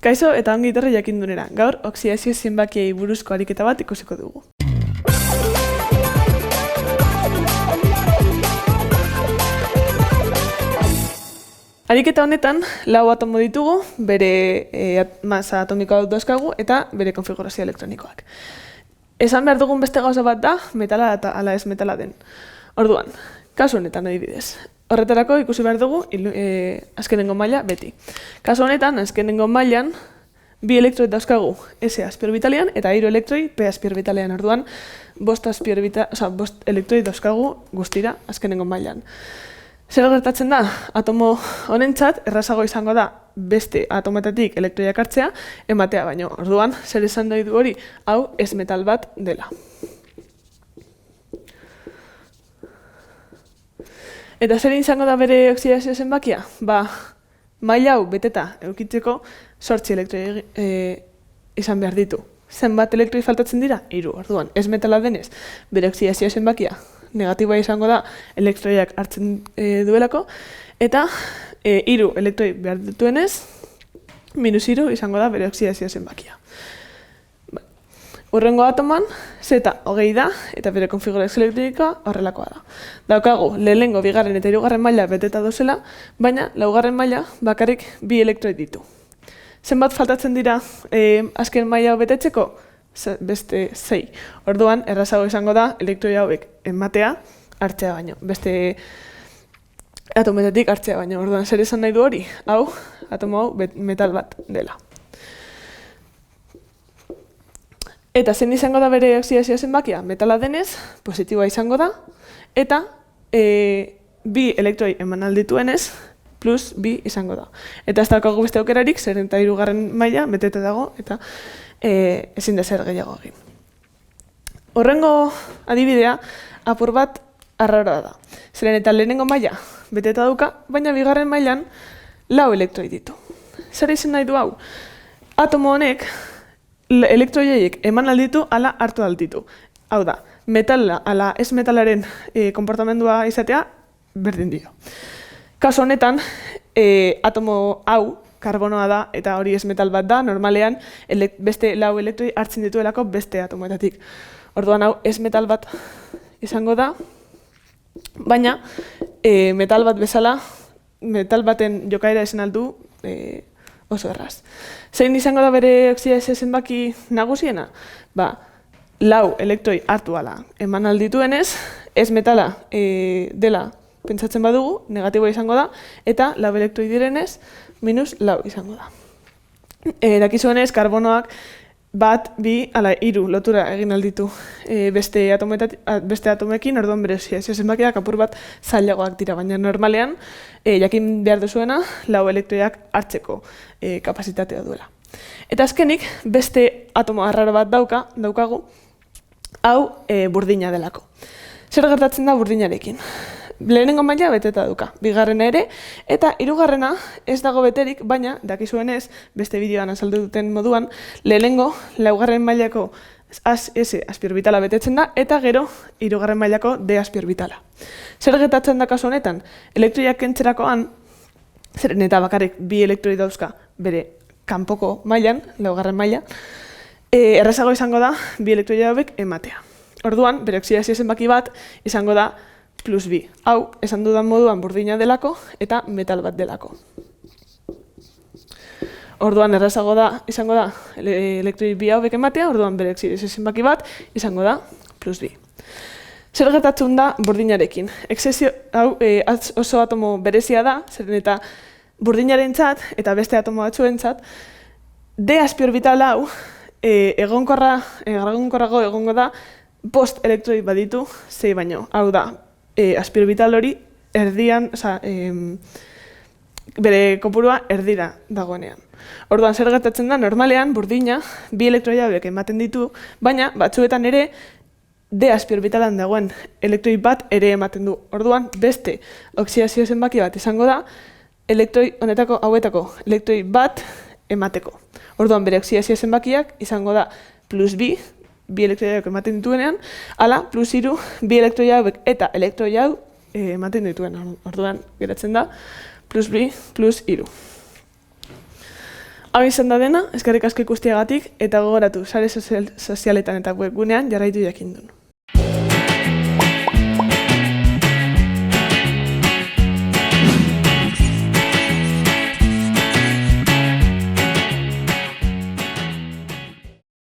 Kaixo eta ongi etorri jakindunera. Gaur oxidazio zenbakiei buruzko ariketa bat ikusiko dugu. Ariketa honetan, lau atomo ditugu, bere masa atomikoa dauzkagu eta bere konfigurazio elektronikoak. Esan behar dugun beste gauza bat da, metala eta ala ez metala den. Orduan, kasu honetan adibidez. Horretarako ikusi behar dugu azkenengo maila beti. Kasu honetan, azkenengo mailan, bi elektroi dauzkagu S azpiorbitalean eta 3 elektroi P azpiorbitalean. Orduan, 5 elektroi dauzkagu guztira azkenengo mailan. Zer gertatzen da, atomo honentzat errazago izango da beste atometatik elektroiak hartzea, ematea baino. Orduan, zer esan nahi du hori, hau ez metal bat dela. Eta zer izango da bere oxidazio zenbakia? Maila hau beteta edukitzeko 8 elektroi izan behar ditu. Zenbat elektroi faltatzen dira? 3. Orduan, ez metala denez, bere oxidazio zenbakia negatiboa izango da elektroiak hartzen duelako, eta 3 elektroi behar dituenez, -3 izango da bere oxidazio zenbakia. Hurrengo atoman, Z hogei da, eta bere konfigurazio elektronikoa horrelakoa da. Daukagu, lehenengo, bigarren eta hirugarren maila beteta dozela, baina laugarren maila bakarrik 2 elektroi ditu. Zenbat faltatzen dira azken maila hau betetzeko? Beste 6. Orduan, errazago izango da elektroi hauek ematea hartzea baino. Beste atometatik hartzea baino. Orduan, zer esan nahi du hori? Hau, atomo hau metal bat dela. Eta zein izango da bere oxidazio zenbakia? Metala denez, positiboa izango da, eta 2 elektroi eman aldituenez, plus 2 izango da. Eta ez daukagu beste aukerarik, 3. maila beteta dago, eta ezin da zer gehiago egin. Horrengo adibidea, apur bat arraroa da. Zeren eta lehenengo maila beteta dauka, baina bigarren mailan 4 elektroi ditu. Zer izan nahi du hau? Atomo honek elektroiek eman alditu, ala hartu alditu. Hau da, metala, ala ez metalaren konportamendua izatea, berdin dio. Kasu honetan, atomo hau, karbonoa da, eta hori ez metal bat da, normalean, beste 4 elektroi hartzen dituelako beste atomoetatik. Orduan hau, ez metal bat izango da, baina metal bat bezala, metal baten jokaera esan aldu oso erraz. Zein izango da bere oxidazio zenbaki nagusiena? 4 elektroi hartu ala eman aldituenez, ez metala dela pentsatzen badugu, negatiboa izango da, eta 4 elektroi direnez, -4 izango da. Dakizuenez, karbonoak 1, 2, ala 3 lotura egin alditu beste atomekin, orduan bere oxidazio zenbakiak apur bat zailagoak dira, baina normalean, jakin behar duzuena, 4 elektroiak hartzeko kapazitatea duela. Eta azkenik, beste atomo arraro bat daukagu, hau burdina delako. Zer gertatzen da burdinarekin? Lehenengo maila beteta duka, bigarrena ere, eta hirugarrena ez dago beterik, baina, dakizuenez, beste bideoan azaldu duten moduan, lehenengo, 4. mailako S azpiorbitala betetzen da, eta gero, 3. mailako D azpiorbitala. Zer gertatzen da kasu honetan? Elektroiak kentzerakoan, zeren eta bakarrik 2 elektroi dauzka bere kanpoko mailan, 4. maila, errazago izango da 2 elektroi hauek ematea. Orduan, bere oxidazio zenbaki bat izango da +2. Hau, esan dudan moduan burdina delako eta metal bat delako. Orduan, errazago da, izango da elektroi 2 hauek ematea, orduan bere oxidazio zenbaki bat izango da +2. Zer gertatzen da burdinarekin? Hau oso atomo berezia da, zeren eta burdinarentzat eta beste atomo batzuentzat, D azpiorbital hau egonkorrago egongo da 5 elektroi baditu 6 baino. Hau da, azpiorbital hori erdian, bere kopurua erdira dagoenean. Orduan, zer gertatzen da, normalean burdina 2 elektroi hauek ematen ditu, baina batzuetan ere D azpiorbitalan dagoen elektroi bat ere ematen du. Orduan, beste oxidazio zenbaki bat izango da, elektroi honetako hauetako elektroi bat emateko. Orduan, bere oxidazio zenbakiak izango da +2, 2 elektroi hauek ematen dituenean, ala +3, 2 elektroi hauek eta elektroi hau ematen dituen. Orduan, geratzen da +2, +3. Hau izan da dena, eskerrik asko ikustiagatik, eta gogoratu, sare sozialetan eta webgunean jarraitu jakindun.